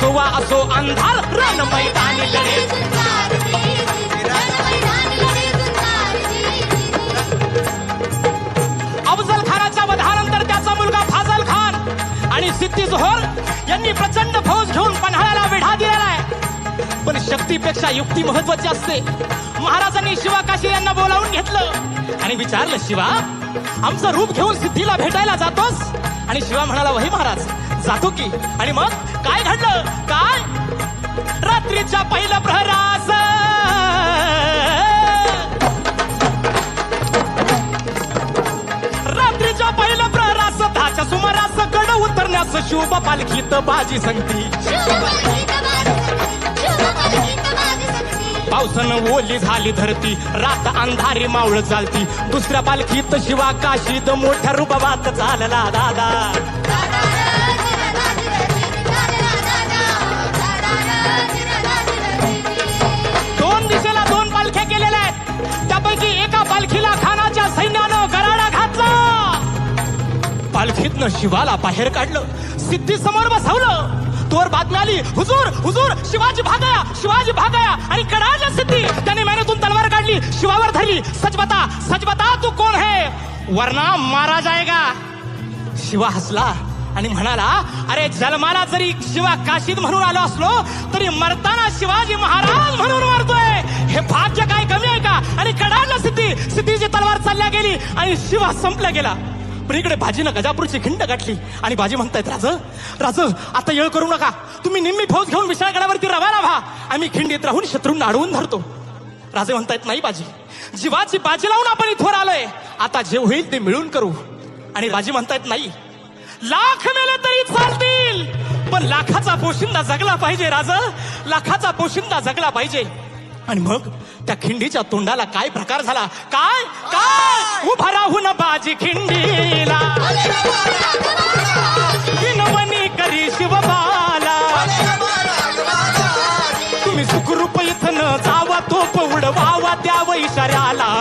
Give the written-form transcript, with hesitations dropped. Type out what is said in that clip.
असो वा असो अंधार रण मैदानी लढे. अफजल खानाच्या वधानंतर त्याचा मुलगा फाजल खान आणि सिद्दी जोहर यांनी प्रचंड फौज घेऊन पन्हाळ्याला वेढा दिलेला आहे. पण शक्तीपेक्षा युक्ती महत्वाची असते. महाराजांनी शिवा काशी यांना बोलावून घेतलं आणि विचारलं, शिवा आमचं रूप घेऊन सिद्धीला भेटायला जातोस? आणि शिवा म्हणाला, वही महाराज जातो की. आणि मग काय घडलं? काय रात्रीच्या पहिल्या प्रहरास दहाच्या सुमारास गड उतरण्यास शुभ पालखीत बाजी संगती. पावसानं ओली झाली धरती, रात अंधारी मावळ चालती. दुसऱ्या पालखीत शिवा काशीत मोठ्या रुबाबात चालला दादा. दोन दिशेला दोन पालख्या केलेल्या आहेत. त्यापैकी एका पालखीला खानाच्या सैन्यानं गराडा घातला. पालखीतनं शिवाला बाहेर काढलं, सिद्धी समोर बसवलं. तोवर बातमी आली, हुजूर हुजूर शिवाजी भागाया, शिवाजी भागाया. आणि कडाच्या सिद्धी त्याने मेहनतून तलवार काढली, शिवावर धरली. सच बता तू कोण है, वरना मारा जाएगा. शिवा हसला आणि म्हणाला, अरे जन्माला जरी शिवा काशीत म्हणून आलो असलो तरी मरताना शिवाजी महाराज म्हणून मरतोय. हे भाग्य काय कमी आहे का? आणि कडाच्या सिद्धीची तलवार चालल्या गेली आणि शिवा संपला गेला. पण इकडे बाजीनं गजापूरची खिंड गाठली आणि बाजी म्हणतायत, राज आता येळ करू नका. तुम्ही निम्मी फौज घेऊन विशाळगडावरती रवाना व्हा. आम्ही खिंडीत राहून शत्रूंना अडवून धरतो. राजे म्हणतायत, नाही बाजी, जीवाची बाजी लावून आपण इथवर आलोय. आता जे होईल ते मिळून करू. आणि बाजी म्हणतायत, नाही, लाख मेले तरी चालतील, पण लाखाचा पोशिंदा जगला पाहिजे. लाखाचा पोशिंदा जगला पाहिजे. आणि मग त्या खिंडीच्या तोंडाला काय प्रकार झाला? काय काय उभा राहून बाजी खिंडीला, विनवणी करी शिवबाला. तुम्ही सुखरूप इथं न जावा, तोप उडवावा द्यावं इशाऱ्याला.